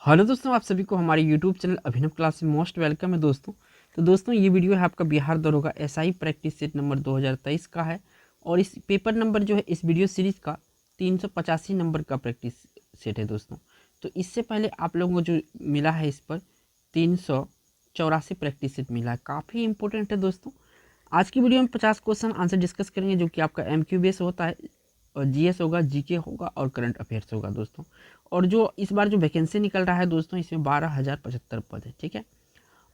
Hello दोस्तों, आप सभी को हमारे यूट्यूब चैनल अभिनव क्लास में मोस्ट वेलकम है दोस्तों। तो दोस्तों ये वीडियो है आपका बिहार दरोगा एसआई प्रैक्टिस सेट नंबर 2023 का है और इस पेपर नंबर जो है इस वीडियो सीरीज़ का 385 नंबर का प्रैक्टिस सेट है दोस्तों। तो इससे पहले आप लोगों को जो मिला है इस पर 384 प्रैक्टिस सेट मिला है, काफ़ी इंपॉर्टेंट है दोस्तों। आज की वीडियो में 50 क्वेश्चन आंसर डिस्कस करेंगे जो कि आपका एमक्यू बेस होता है और जीएस होगा, जीके होगा और करंट अफेयर्स होगा दोस्तों। और जो इस बार जो वैकेंसी निकल रहा है दोस्तों, इसमें 12,075 पद है, ठीक है।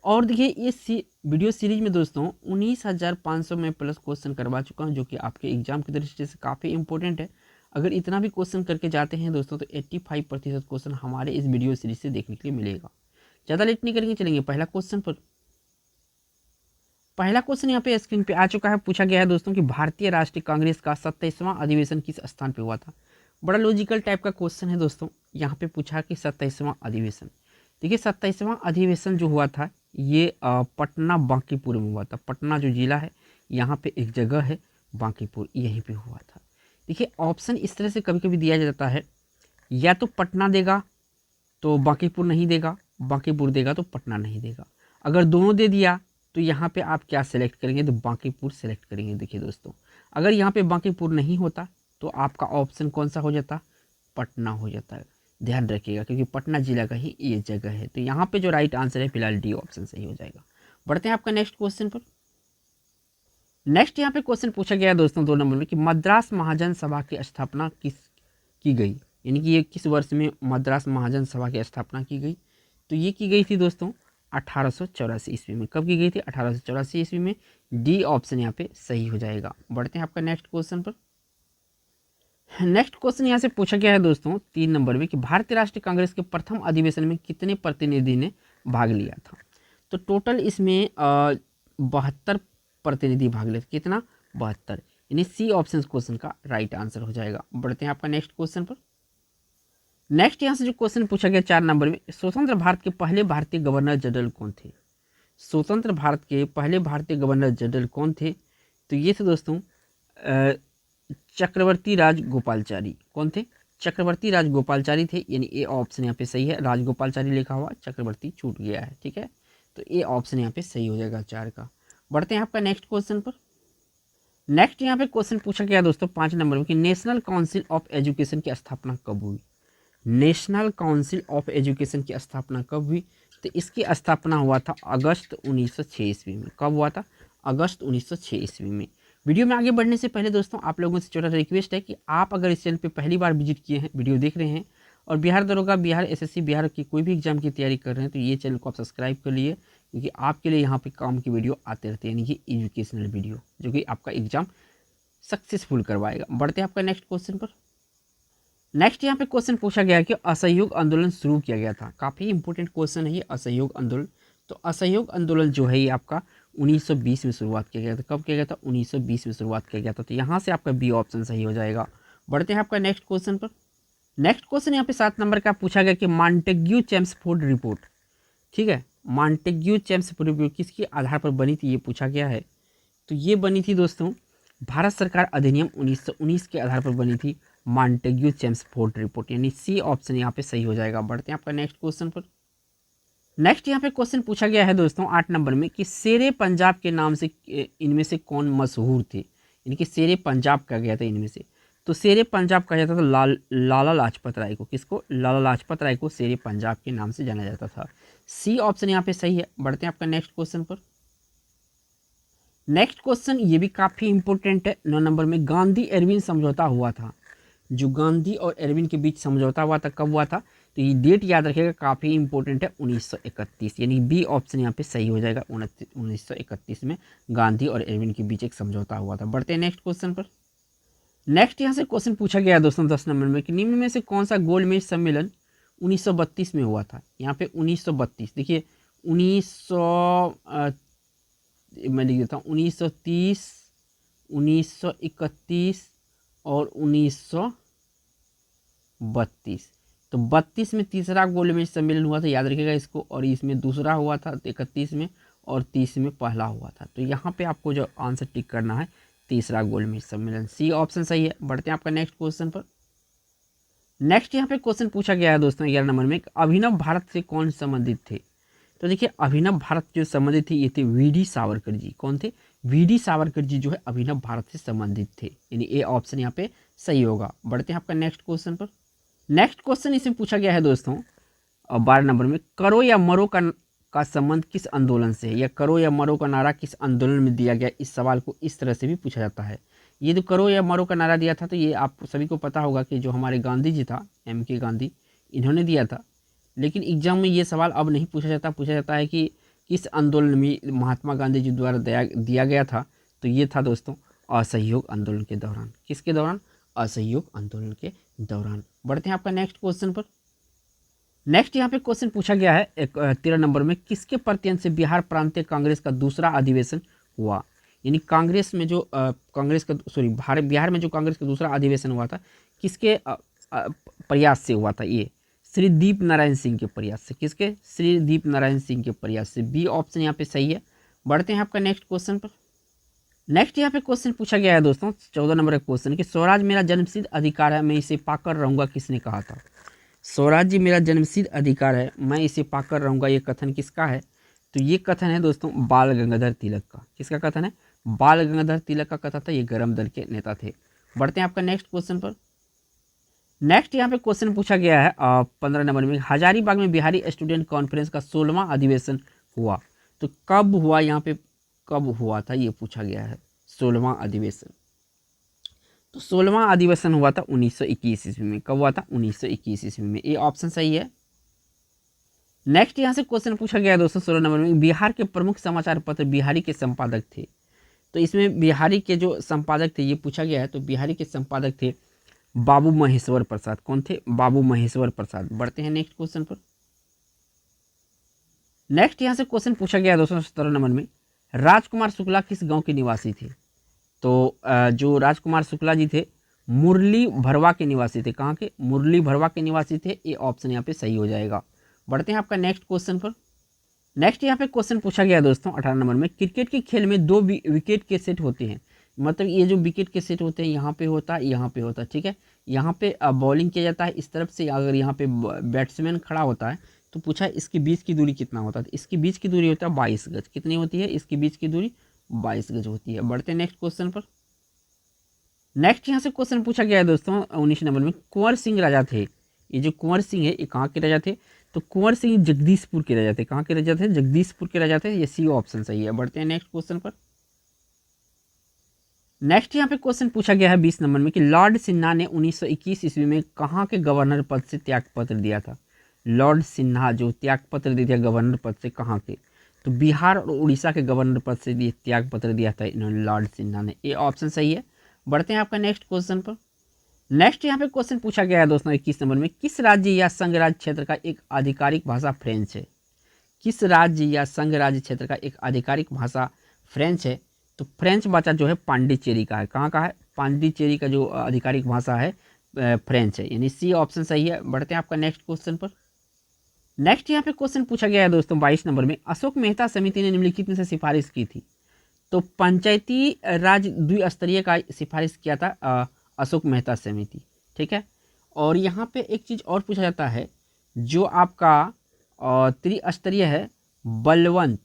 और देखिए इस वीडियो सीरीज में दोस्तों 19,500 में प्लस क्वेश्चन करवा चुका हूँ जो कि आपके एग्जाम की दृष्टि से काफ़ी इंपॉर्टेंट है। अगर इतना भी क्वेश्चन करके जाते हैं दोस्तों तो 85% क्वेश्चन हमारे इस वीडियो सीरीज से देखने के लिए मिलेगा। ज़्यादा लेट नहीं करेंगे, चलेंगे पहला क्वेश्चन पर। पहला क्वेश्चन यहाँ पे स्क्रीन पे आ चुका है। पूछा गया है दोस्तों कि भारतीय राष्ट्रीय कांग्रेस का 27वां अधिवेशन किस स्थान पे हुआ था। बड़ा लॉजिकल टाइप का क्वेश्चन है दोस्तों। यहाँ पे पूछा कि 27वां अधिवेशन, देखिए 27वां अधिवेशन जो हुआ था ये पटना बांकीपुर में हुआ था। पटना जो जिला है यहाँ पे एक जगह है बांकीपुर, यहीं पे हुआ था। देखिए ऑप्शन इस तरह से कभी कभी दिया जाता है, या तो पटना देगा तो बांकीपुर नहीं देगा, बांकीपुर देगा तो पटना नहीं देगा। अगर दोनों दे दिया तो यहाँ पे आप क्या सेलेक्ट करेंगे, तो बांकीपुर सेलेक्ट करेंगे। देखिए दोस्तों, अगर यहाँ पे बांकीपुर नहीं होता तो आपका ऑप्शन कौन सा हो जाता, पटना हो जाता है। ध्यान रखिएगा क्योंकि पटना जिला का ही ये जगह है। तो यहाँ पे जो राइट आंसर है फिलहाल डी ऑप्शन सही हो जाएगा। बढ़ते हैं आपका नेक्स्ट क्वेश्चन पर। नेक्स्ट यहाँ पे क्वेश्चन पूछा गया है दोस्तों 2 नंबर में कि मद्रास महाजन सभा की स्थापना किस की गई, यानी कि ये किस वर्ष में मद्रास महाजन सभा की स्थापना की गई। तो ये की गई थी दोस्तों 1884 ईस्वी में। कब की गई थी, 1884 ईस्वी में। डी ऑप्शन यहाँ पे सही हो जाएगा। बढ़ते हैं आपका नेक्स्ट क्वेश्चन पर। नेक्स्ट क्वेश्चन यहाँ से पूछा गया है दोस्तों 3 नंबर में कि भारतीय राष्ट्रीय कांग्रेस के प्रथम अधिवेशन में कितने प्रतिनिधि ने भाग लिया था। तो टोटल इसमें 72 प्रतिनिधि भाग लेते। कितना, 72, यानी सी ऑप्शन क्वेश्चन का राइट आंसर हो जाएगा। बढ़ते हैं आपका नेक्स्ट क्वेश्चन पर। नेक्स्ट यहाँ से जो क्वेश्चन पूछा गया 4 नंबर में, स्वतंत्र भारत के पहले भारतीय गवर्नर जनरल कौन थे। स्वतंत्र भारत के पहले भारतीय गवर्नर जनरल कौन थे। तो ये थे दोस्तों चक्रवर्ती राजगोपालचारी। कौन थे, चक्रवर्ती राजगोपालचारी थे, यानी ए ऑप्शन यहाँ पे सही है। राजगोपालचारी लिखा हुआ, चक्रवर्ती छूट गया है, ठीक है। तो ए ऑप्शन यहाँ पे सही हो जाएगा 4 का। बढ़ते हैं आपका नेक्स्ट क्वेश्चन पर। नेक्स्ट यहाँ पे क्वेश्चन पूछा गया दोस्तों 5 नंबर में कि नेशनल काउंसिल ऑफ एजुकेशन की स्थापना कब हुई। नेशनल काउंसिल ऑफ एजुकेशन की स्थापना कब हुई। तो इसकी स्थापना हुआ था अगस्त 1906 ईस्वी में। कब हुआ था, अगस्त 1906 ईस्वी में। वीडियो में आगे बढ़ने से पहले दोस्तों आप लोगों से छोटा सा रिक्वेस्ट है कि आप अगर इस चैनल पे पहली बार विजिट किए हैं, वीडियो देख रहे हैं और बिहार दरोगा, बिहार एसएससी, बिहार की कोई भी एग्जाम की तैयारी कर रहे हैं तो ये चैनल को आप सब्सक्राइब कर लिए, क्योंकि आपके लिए यहाँ पे काम की वीडियो आते रहते हैं, यानी कि एजुकेशनल वीडियो जो कि आपका एग्जाम सक्सेसफुल करवाएगा। बढ़ते हैं आपका नेक्स्ट क्वेश्चन पर। नेक्स्ट यहाँ पे क्वेश्चन पूछा गया कि असहयोग आंदोलन शुरू किया गया था। काफ़ी इंपॉर्टेंट क्वेश्चन है ये, असहयोग आंदोलन। तो असहयोग आंदोलन जो है ये आपका 1920 में शुरुआत किया गया था। कब किया गया था, 1920 में शुरुआत किया गया था। तो यहाँ से आपका बी ऑप्शन सही हो जाएगा। बढ़ते हैं आपका नेक्स्ट क्वेश्चन पर। नेक्स्ट क्वेश्चन यहाँ पे 7 नंबर का पूछा गया कि मॉन्टेग्यू चेम्सफोर्ड रिपोर्ट, ठीक है, मॉन्टेग्यू चेम्सफोर्ड रिपोर्ट किसके आधार पर बनी थी, ये पूछा गया है। तो ये बनी थी दोस्तों भारत सरकार अधिनियम 1919 के आधार पर बनी थी मॉन्टेग्यू चेम्सफोर्ड रिपोर्ट, यानी सी ऑप्शन यहाँ पे सही हो जाएगा। बढ़ते हैं आपका नेक्स्ट क्वेश्चन पर। नेक्स्ट यहाँ पे क्वेश्चन पूछा गया है दोस्तों 8 नंबर में कि शेरे पंजाब के नाम से इनमें से कौन मशहूर थे, यानी कि शेरे पंजाब कहा गया था इनमें से। तो शेरे पंजाब कहा जाता था लाला लाजपत राय को। किसको, लाला लाजपत राय को शेरे पंजाब के नाम से जाना जाता था। सी ऑप्शन यहाँ पे सही है। बढ़ते हैं आपका नेक्स्ट क्वेश्चन पर। नेक्स्ट क्वेश्चन ये भी काफ़ी इंपॉर्टेंट है 9 नंबर में, गांधी एरविन समझौता हुआ था। जो गांधी और एरविन के बीच समझौता हुआ था, कब हुआ था, तो ये डेट याद रखिएगा, काफ़ी इंपॉर्टेंट है, 1931, यानी बी ऑप्शन यहाँ पे सही हो जाएगा। 1931 में गांधी और एरविन के बीच एक समझौता हुआ था। बढ़ते हैं नेक्स्ट क्वेश्चन पर। नेक्स्ट यहाँ से क्वेश्चन पूछा गया दोस्तों 10 नंबर में कि निम्न में से कौन सा गोलमेज सम्मेलन 1932 में हुआ था। यहाँ पे 1932, देखिए 1900 मैं लिख देता हूँ 1930, 1931 और 1932। तो 32 में तीसरा गोलमेज सम्मेलन हुआ था, याद रखिएगा इसको, और इसमें दूसरा हुआ था 31 में, और 30 में पहला हुआ था। तो यहाँ पे आपको जो आंसर टिक करना है तीसरा गोलमेज सम्मेलन, सी ऑप्शन सही है। बढ़ते हैं आपका नेक्स्ट क्वेश्चन पर। नेक्स्ट यहाँ पे क्वेश्चन पूछा गया है दोस्तों 11 नंबर में, अभिनव भारत से कौन संबंधित थे। तो देखिए अभिनव भारत जो संबंधित थे ये थे वीडी सावरकर जी। कौन थे? वीडी सावरकर जी जो है अभिनव भारत से संबंधित थे, यानी ए ऑप्शन यहाँ पे सही होगा। बढ़ते हैं आपका नेक्स्ट क्वेश्चन पर। नेक्स्ट क्वेश्चन इसमें पूछा गया है दोस्तों 12 नंबर में, करो या मरो का संबंध किस आंदोलन से है, या करो या मरो का नारा किस आंदोलन में दिया गया। इस सवाल को इस तरह से भी पूछा जाता है। ये जो करो या मरो का नारा दिया था तो ये आप सभी को पता होगा कि जो हमारे गांधी जी था, MK गांधी, इन्होंने दिया था। लेकिन एग्जाम में ये सवाल अब नहीं पूछा जाता। पूछा जाता है कि किस आंदोलन में महात्मा गांधी जी द्वारा दिया गया था। तो ये था दोस्तों असहयोग आंदोलन के दौरान। किसके दौरान? असहयोग आंदोलन के दौरान। बढ़ते हैं आपका नेक्स्ट क्वेश्चन पर। नेक्स्ट यहाँ पे क्वेश्चन पूछा गया है 13 नंबर में, किसके प्रत्ययन से बिहार प्रांतीय कांग्रेस का दूसरा अधिवेशन हुआ। यानी कांग्रेस में जो बिहार में जो कांग्रेस का दूसरा अधिवेशन हुआ था किसके प्रयास से हुआ था। ये श्री दीप नारायण सिंह के प्रयास से। किसके? श्री दीप नारायण सिंह के प्रयास से। बी ऑप्शन यहाँ पे सही है। बढ़ते हैं आपका नेक्स्ट क्वेश्चन पर। नेक्स्ट यहाँ पे क्वेश्चन पूछा गया है दोस्तों 14 नंबर का क्वेश्चन कि स्वराज मेरा जन्मसिद्ध अधिकार है, मैं इसे पाकर रहूंगा, किसने कहा था। स्वराज्य मेरा जन्मसिद्ध अधिकार है, मैं इसे पाकर रहूंगा, ये कथन किसका है। तो ये कथन है दोस्तों बाल गंगाधर तिलक का। किसका कथन है? बाल गंगाधर तिलक का कथन था। ये गरम दल के नेता थे। बढ़ते हैं आपका नेक्स्ट क्वेश्चन पर। नेक्स्ट यहाँ पे क्वेश्चन पूछा गया है 15 नंबर में, हजारीबाग में बिहारी स्टूडेंट कॉन्फ्रेंस का 16वां अधिवेशन हुआ। तो कब हुआ, यहाँ पे कब हुआ था ये पूछा गया है। 16वां अधिवेशन, तो 16वां अधिवेशन हुआ था 1921 ईस्वी में। कब हुआ था? 1921 ईस्वी में। ये ऑप्शन सही है। नेक्स्ट यहाँ से क्वेश्चन पूछा गया है दोस्तों 16 नंबर में, बिहार के प्रमुख समाचार पत्र बिहारी के संपादक थे। तो इसमें बिहारी के जो संपादक थे ये पूछा गया है। तो बिहारी के संपादक थे बाबू महेश्वर प्रसाद। कौन थे? बाबू महेश्वर प्रसाद। बढ़ते हैं नेक्स्ट क्वेश्चन पर। नेक्स्ट यहाँ से क्वेश्चन पूछा गया है दोस्तों 17 नंबर में, राजकुमार शुक्ला किस गांव के निवासी थे। तो जो राजकुमार शुक्ला जी थे मुरली भरवा के निवासी थे। कहाँ के? मुरली भरवा के निवासी थे। ये ऑप्शन यहाँ पे सही हो जाएगा। बढ़ते हैं आपका नेक्स्ट क्वेश्चन पर। नेक्स्ट यहाँ पे क्वेश्चन पूछा गया है दोस्तों 18 नंबर में, क्रिकेट के खेल में 2 विकेट के सेट होते हैं। मतलब ये जो विकेट के सेट होते हैं यहाँ पे होता है, यहाँ पे होता है। ठीक है, यहाँ पे बॉलिंग किया जाता है इस तरफ से। अगर यहाँ पे बैट्समैन खड़ा होता है तो पूछा इसके बीच की दूरी कितना होता है। इसकी बीच की दूरी होता है 22 गज। कितनी होती है? इसकी बीच की दूरी 22 गज होती है। बढ़ते हैं नेक्स्ट क्वेश्चन पर। नेक्स्ट यहाँ से क्वेश्चन पूछा गया है दोस्तों 19 नंबर में, कुंवर सिंह राजा थे। ये जो कुंवर सिंह है ये कहाँ के राजा थे। तो कुंवर सिंह जगदीशपुर के राजा थे। कहाँ के राजा थे? जगदीशपुर के राजा थे। ये सी ऑप्शन सही है। बढ़ते हैं नेक्स्ट क्वेश्चन पर। नेक्स्ट यहाँ पे क्वेश्चन पूछा गया है 20 नंबर में कि लॉर्ड सिन्हा ने 1921 ईस्वी में कहाँ के गवर्नर पद से त्यागपत्र दिया था। लॉर्ड सिन्हा जो त्यागपत्र दिया गवर्नर पद से, कहाँ के? तो बिहार और उड़ीसा के गवर्नर पद से त्यागपत्र दिया था इन्होंने, लॉर्ड सिन्हा ने। ये ऑप्शन सही है। बढ़ते हैं आपका नेक्स्ट क्वेश्चन पर। नेक्स्ट यहाँ पे क्वेश्चन पूछा गया है दोस्तों 21 नंबर में, किस राज्य या संघ राज्य क्षेत्र का एक आधिकारिक भाषा फ्रेंच है। किस राज्य या संघ राज्य क्षेत्र का एक आधिकारिक भाषा फ्रेंच है। तो फ्रेंच भाषा जो है पांडिचेरी का है। कहाँ का है? पांडिचेरी का जो आधिकारिक भाषा है फ्रेंच है, यानी सी ऑप्शन सही है। बढ़ते हैं आपका नेक्स्ट क्वेश्चन पर। नेक्स्ट यहाँ पे क्वेश्चन पूछा गया है दोस्तों 22 नंबर में, अशोक मेहता समिति ने निम्नलिखित में से सिफारिश की थी। तो पंचायती राज द्विस्तरीय का सिफारिश किया था अशोक मेहता समिति। ठीक है, और यहाँ पे एक चीज़ और पूछा जाता है, जो आपका त्रिस्तरीय है बलवंत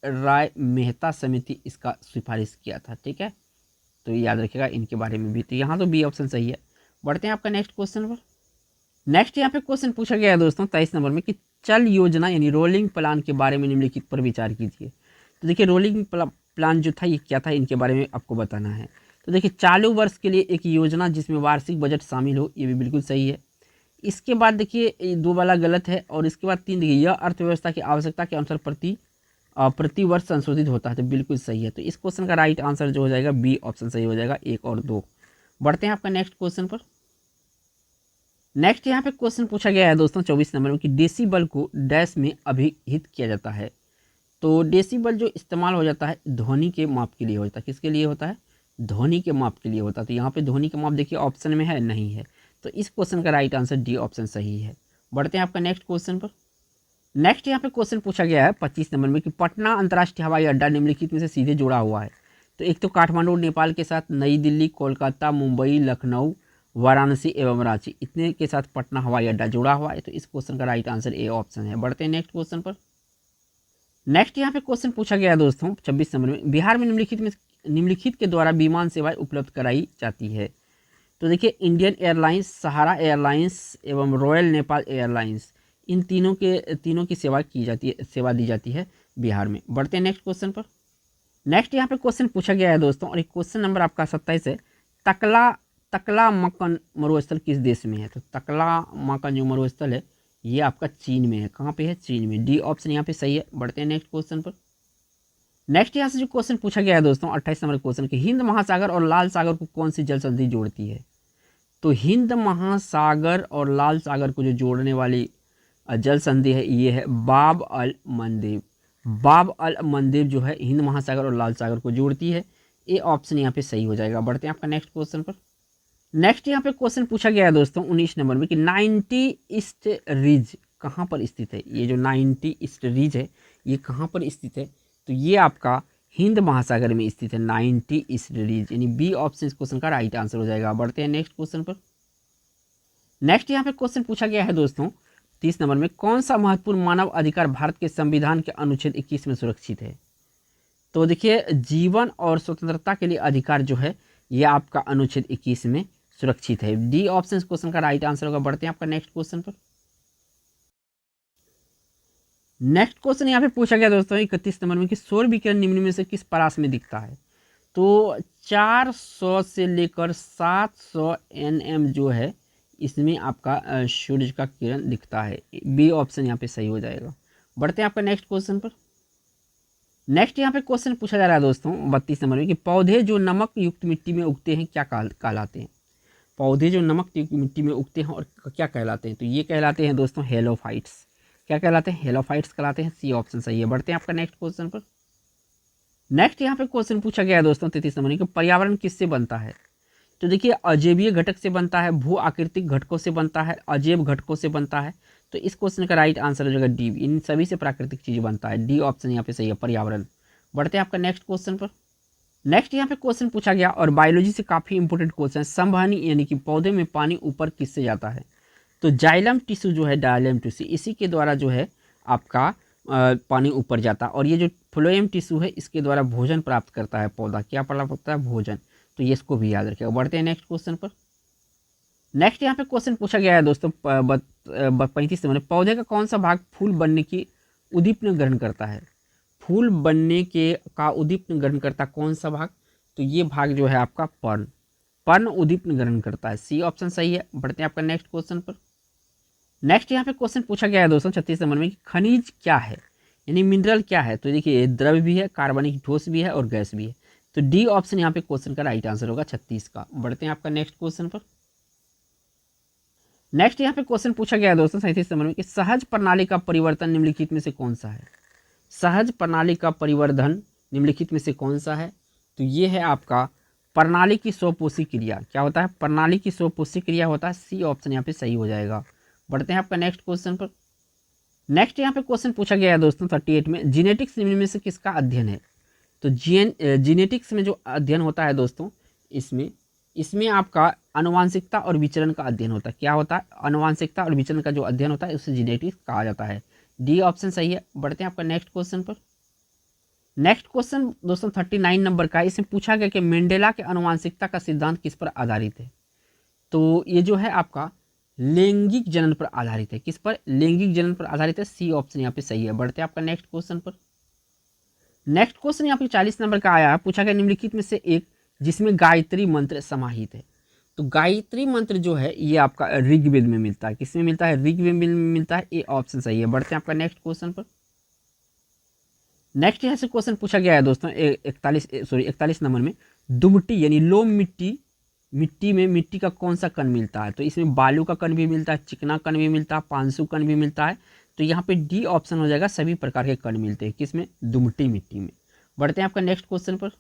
राय मेहता समिति इसका सिफारिश किया था। ठीक है, तो याद रखिएगा इनके बारे में भी। तो यहाँ तो बी ऑप्शन सही है। बढ़ते हैं आपका नेक्स्ट क्वेश्चन पर। नेक्स्ट यहाँ पे क्वेश्चन पूछा गया है दोस्तों 23 नंबर में कि चल योजना यानी रोलिंग प्लान के बारे में निम्नलिखित पर विचार कीजिए। तो देखिए रोलिंग प्लान जो था ये क्या था, इनके बारे में आपको बताना है। तो देखिए चालू वर्ष के लिए एक योजना जिसमें वार्षिक बजट शामिल हो, ये भी बिल्कुल सही है। इसके बाद देखिए 2 वाला गलत है, और इसके बाद 3 देखिए यह अर्थव्यवस्था की आवश्यकता के अनुसार प्रति वर्ष संशोधित होता है, तो बिल्कुल सही है। तो इस क्वेश्चन का राइट आंसर जो हो जाएगा बी ऑप्शन सही हो जाएगा, 1 और 2। बढ़ते हैं आपका नेक्स्ट क्वेश्चन पर। नेक्स्ट यहाँ पे क्वेश्चन पूछा गया है दोस्तों 24 नंबर में कि डेसिबल को डैश में अभिहित किया जाता है। तो डेसिबल जो इस्तेमाल हो जाता है ध्वनि के माप के लिए होता है। किसके लिए होता है? ध्वनि के माप के लिए होता है। तो यहाँ पे ध्वनि का माप देखिए ऑप्शन में है, नहीं है। तो इस क्वेश्चन का राइट आंसर डी ऑप्शन सही है। बढ़ते हैं आपका नेक्स्ट क्वेश्चन पर। नेक्स्ट यहाँ पे क्वेश्चन पूछा गया है 25 नंबर में कि पटना अंतर्राष्ट्रीय हवाई अड्डा निम्नलिखित में से सीधे जुड़ा हुआ है। तो एक तो काठमांडू नेपाल के साथ, नई दिल्ली, कोलकाता, मुंबई, लखनऊ, वाराणसी एवं रांची इतने के साथ पटना हवाई अड्डा जुड़ा हुआ है। तो इस क्वेश्चन का राइट आंसर ए ऑप्शन है। बढ़ते हैं नेक्स्ट क्वेश्चन पर। नेक्स्ट यहाँ पे क्वेश्चन पूछा गया है दोस्तों 26 नंबर में, बिहार में निम्नलिखित के द्वारा विमान सेवाएं उपलब्ध कराई जाती है। तो देखिए इंडियन एयरलाइंस, सहारा एयरलाइंस एवं रॉयल नेपाल एयरलाइंस, इन तीनों की सेवा दी जाती है बिहार में। बढ़ते हैं नेक्स्ट क्वेश्चन पर। नेक्स्ट यहाँ पे क्वेश्चन पूछा गया है दोस्तों और एक क्वेश्चन नंबर आपका 27 है, तकला मकन मरुस्थल किस देश में है। तो तकला मकन जो मरुस्थल है ये आपका चीन में है। कहाँ पे है? चीन में। डी ऑप्शन यहाँ पे सही है। बढ़ते हैं नेक्स्ट क्वेश्चन पर। नेक्स्ट यहाँ से जो क्वेश्चन पूछा गया है दोस्तों 28 नंबर क्वेश्चन कि हिंद महासागर और लाल सागर को कौन सी जल संधि जोड़ती है। तो हिंद महासागर और लाल सागर को जो जोड़ने वाली जल संधि है ये है बाब अल मंदेब। बाब अल मंदेब जो है हिंद महासागर और लाल सागर को जोड़ती है। ए ऑप्शन यहाँ पे सही हो जाएगा। बढ़ते हैं आपका नेक्स्ट क्वेश्चन पर। नेक्स्ट यहाँ पे क्वेश्चन पूछा गया है दोस्तों 19 नंबर में कि 90 ईस्ट रिज कहाँ पर स्थित है। ये जो 90 ईस्ट रिज है ये कहाँ पर स्थित है। तो ये आपका हिंद महासागर में स्थित है 90 ईस्ट रिज, यानी बी ऑप्शन इस क्वेश्चन का राइट आंसर हो जाएगा। बढ़ते हैं नेक्स्ट क्वेश्चन पर। नेक्स्ट यहाँ पे क्वेश्चन पूछा गया है दोस्तों 30 नंबर में, कौन सा महत्वपूर्ण मानव अधिकार भारत के संविधान के अनुच्छेद 21 में सुरक्षित है। तो देखिए जीवन और स्वतंत्रता के लिए अधिकार जो है ये आपका अनुच्छेद 21 में सुरक्षित है। डी ऑप्शन इस क्वेश्चन का राइट आंसर होगा। बढ़ते हैं आपका नेक्स्ट क्वेश्चन पर। नेक्स्ट क्वेश्चन यहाँ पे पूछा गया दोस्तों 31 नंबर में कि सौर विकिरण निम्न में से किस परास में दिखता है। तो 400 से लेकर 700 nm जो है इसमें आपका सूर्य का किरण दिखता है। बी ऑप्शन यहाँ पे सही हो जाएगा। बढ़ते हैं आपका नेक्स्ट क्वेश्चन पर। नेक्स्ट यहाँ पे क्वेश्चन पूछा जा रहा है दोस्तों 32 नंबर में कि पौधे जो नमक युक्त मिट्टी में उगते हैं क्या कहलाते हैं। पौधे जो नमक युक्त मिट्टी में उगते हैं और क्या कहलाते हैं। तो ये कहलाते हैं दोस्तों हेलोफाइट्स। क्या कहलाते हैं? हेलोफाइट्स कहलाते हैं। सी ऑप्शन सही है। बढ़ते हैं आपका नेक्स्ट क्वेश्चन पर। नेक्स्ट यहाँ पे क्वेश्चन पूछा गया है दोस्तों 33 नंबर कि पर्यावरण किससे बनता है। तो देखिए अजैवीय घटक से बनता है, भू आकृतिक घटकों से बनता है, अजैव घटकों से बनता है। तो इस क्वेश्चन का राइट आंसर हो जाएगा डी, इन सभी से प्राकृतिक चीज बनता है। डी ऑप्शन यहाँ पे सही है, पर्यावरण। बढ़ते हैं आपका नेक्स्ट क्वेश्चन पर। नेक्स्ट यहाँ पे क्वेश्चन पूछा गया और बायोलॉजी से काफी इंपोर्टेंट क्वेश्चन, संवहनी यानी कि पौधे में पानी ऊपर किससे जाता है। तो जाइलम टिश्यू जो है, डायलम टिश्यू, इसी के द्वारा जो है आपका पानी ऊपर जाता है। और ये जो फ्लोएम टिश्यू है इसके द्वारा भोजन प्राप्त करता है पौधा। क्या प्राप्त होता है? भोजन। तो ये इसको भी याद रखिएगा। बढ़ते हैं नेक्स्ट क्वेश्चन पर। नेक्स्ट यहाँ पे क्वेश्चन पूछा गया है दोस्तों 35 नंबर, पौधे का कौन सा भाग फूल बनने की उद्दीपना ग्रहण करता है। फूल बनने के का उद्दीपना ग्रहण करता कौन सा भाग। तो ये भाग जो है आपका पर्ण उद्दीपना ग्रहण करता है। सी ऑप्शन सही है। बढ़ते हैं आपका नेक्स्ट क्वेश्चन पर। नेक्स्ट यहाँ पे क्वेश्चन पूछा गया है दोस्तों 36 नंबर में कि खनिज क्या है, यानी मिनरल क्या है। तो देखिए द्रव्य भी है, कार्बनिक ठोस भी है और गैस भी है। तो डी ऑप्शन यहाँ पे क्वेश्चन का राइट आंसर होगा 36 का। बढ़ते हैं आपका नेक्स्ट क्वेश्चन पर। नेक्स्ट यहाँ पे क्वेश्चन पूछा गया है दोस्तों 37 नंबर में कि सहज प्रणाली का परिवर्तन निम्नलिखित में से कौन सा है। सहज प्रणाली का परिवर्धन निम्नलिखित में से कौन सा है। तो ये है आपका प्रणाली की स्वपोषी क्रिया। क्या होता है? प्रणाली की स्वपोषी क्रिया होता है। सी ऑप्शन यहाँ पे सही हो जाएगा। बढ़ते हैं आपका नेक्स्ट क्वेश्चन पर। नेक्स्ट यहाँ पे क्वेश्चन पूछा गया है दोस्तों 38 में, जीनेटिक्स निम्न में से किसका अध्ययन है। तो जीनेटिक्स में जो अध्ययन होता है दोस्तों इसमें आपका अनुवांशिकता और विचरण का अध्ययन होता है। क्या होता है? अनुवांशिकता और विचरण का जो अध्ययन होता है उसे जीनेटिक्स कहा जाता है। डी ऑप्शन सही है। बढ़ते हैं आपका नेक्स्ट क्वेश्चन पर। नेक्स्ट क्वेश्चन दोस्तों 39 नंबर का, इसमें पूछा गया कि मेंडेला के अनुवांशिकता का सिद्धांत किस पर आधारित है। तो ये जो है आपका लैंगिक जनन पर आधारित है। किस पर? लैंगिक जनन पर आधारित है। सी ऑप्शन यहाँ पे सही है। बढ़ते हैं आपका नेक्स्ट क्वेश्चन पर। नेक्स्ट क्वेश्चन यहाँ पे 40 नंबर का आया है, पूछा गया निम्नलिखित में से एक जिसमें गायत्री मंत्र समाहित है। तो गायत्री मंत्र जो है ये आपका ऋग्वेद में मिलता है। किसमें मिलता है? ऋग्वेद में मिलता है। ए ऑप्शन सही है। बढ़ते हैं आपका नेक्स्ट क्वेश्चन पर। नेक्स्ट यहाँ से क्वेश्चन पूछा गया है दोस्तों 41 नंबर में, दुमटी यानी लोम मिट्टी में मिट्टी का कौन सा कण मिलता है। तो इसमें बालू का कण भी मिलता है, चिकना कण भी मिलता है, पांसु कण भी मिलता है। तो यहाँ पे डी ऑप्शन हो जाएगा, सभी प्रकार के कण मिलते हैं। किसमें? दुमटी मिट्टी में। बढ़ते हैं आपका नेक्स्ट क्वेश्चन पर।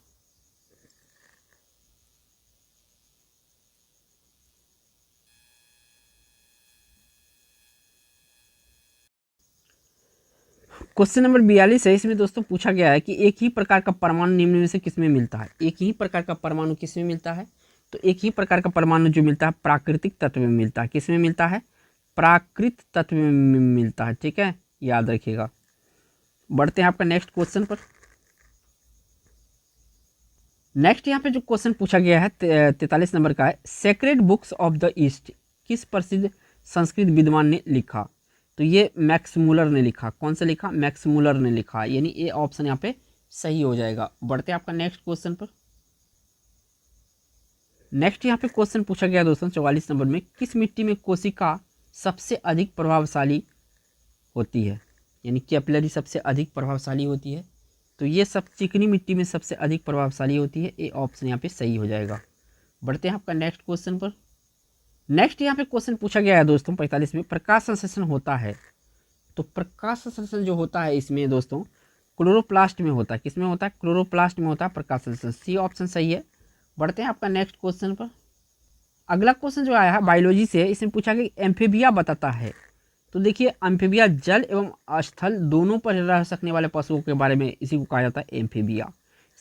क्वेश्चन नंबर 42 है, इसमें दोस्तों पूछा गया है कि एक ही प्रकार का परमाणु निम्न में से किसमें मिलता है। एक ही प्रकार का परमाणु किसमें मिलता है। तो एक ही प्रकार का परमाणु जो मिलता है प्राकृतिक तत्व में मिलता है। किस में मिलता है? प्राकृत तत्व में मिलता है, ठीक है, याद रखिएगा। बढ़ते हैं आपका नेक्स्ट क्वेश्चन पर। नेक्स्ट यहाँ पे जो क्वेश्चन पूछा गया है 43 नंबर का है, sacred books of the east किस प्रसिद्ध संस्कृत विद्वान ने लिखा? तो ये मैक्स मूलर ने लिखा। कौन सा लिखा? मैक्स मूलर ने लिखा, यानी ए ऑप्शन यहाँ पे सही हो जाएगा। बढ़ते हैं आपका नेक्स्ट क्वेश्चन पर। नेक्स्ट यहाँ पे क्वेश्चन पूछा गया दोस्तों 44 नंबर में, किस मिट्टी में कोशिका सबसे अधिक प्रभावशाली होती है, यानी कैपिलरी सबसे अधिक प्रभावशाली होती है? तो ये सब चिकनी मिट्टी में सबसे अधिक प्रभावशाली होती है। ए ऑप्शन यहाँ पे सही हो जाएगा। बढ़ते हैं आपका नेक्स्ट क्वेश्चन पर। नेक्स्ट यहाँ पे क्वेश्चन पूछा गया है दोस्तों 45 में, प्रकाश संश्लेषण होता है। तो प्रकाश संश्लेषण जो होता है इसमें दोस्तों क्लोरोप्लास्ट में होता है। किस में होता है? क्लोरोप्लास्ट में होता है प्रकाश संश्लेषण। सी ऑप्शन सही है। बढ़ते हैं आपका नेक्स्ट क्वेश्चन पर। अगला क्वेश्चन जो आया है बायोलॉजी से, इसमें पूछा गया एम्फीबिया बताता है। तो देखिए एम्फीबिया जल एवं स्थल दोनों पर रह सकने वाले पशुओं के बारे में इसी को कहा जाता है एम्फीबिया।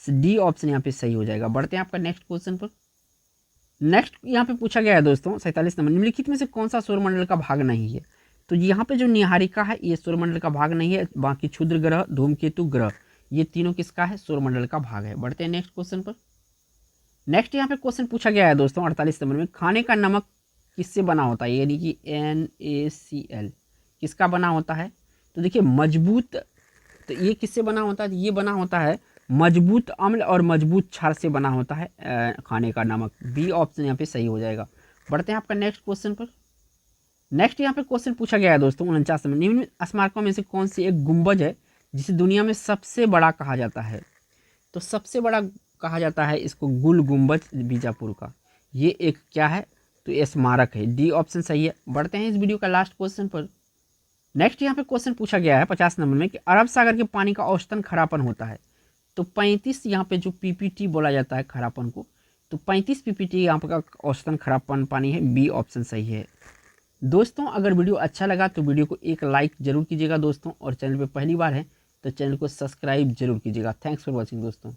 डी ऑप्शन यहाँ पे सही हो जाएगा। बढ़ते हैं आपका नेक्स्ट क्वेश्चन पर। नेक्स्ट यहाँ पे पूछा गया है दोस्तों 47 नंबर, निम्नलिखित में से कौन सा सौरमंडल का भाग नहीं है? तो यहाँ पे जो निहारिका है ये सौरमंडल का भाग नहीं है, बाकी क्षुद्र ग्रह, धूमकेतु ग्रह, ये तीनों किसका है? सौरमंडल का भाग है। बढ़ते हैं नेक्स्ट क्वेश्चन पर। नेक्स्ट यहाँ पे क्वेश्चन पूछा गया है दोस्तों 48 नंबर में, खाने का नमक किससे बना होता है, यानी कि NaCl किसका बना होता है? तो देखिए मजबूत, तो ये किससे बना होता है? ये बना होता है मजबूत अम्ल और मजबूत क्षार से बना होता है खाने का नमक। बी ऑप्शन यहाँ पे सही हो जाएगा। बढ़ते हैं आपका नेक्स्ट क्वेश्चन पर। नेक्स्ट यहाँ पे क्वेश्चन पूछा गया है दोस्तों 49 में, निम्न स्मारकों में से कौन सी एक गुंबज है जिसे दुनिया में सबसे बड़ा कहा जाता है? तो सबसे बड़ा कहा जाता है इसको गुल गुंबज बीजापुर का। ये एक क्या है? तो ये स्मारक है। डी ऑप्शन सही है। बढ़ते हैं इस वीडियो का लास्ट क्वेश्चन पर। नेक्स्ट यहाँ पे क्वेश्चन पूछा गया है 50 नंबर में कि अरब सागर के पानी का औसतन खरापन होता है। तो 35 यहाँ पे जो पीपीटी बोला जाता है खरापन को, तो 35 पीपीटी यहाँ पे का औसतन खरापन पानी है। बी ऑप्शन सही है। दोस्तों अगर वीडियो अच्छा लगा तो वीडियो को एक लाइक जरूर कीजिएगा दोस्तों, और चैनल पे पहली बार है तो चैनल को सब्सक्राइब जरूर कीजिएगा। थैंक्स फॉर वॉचिंग दोस्तों।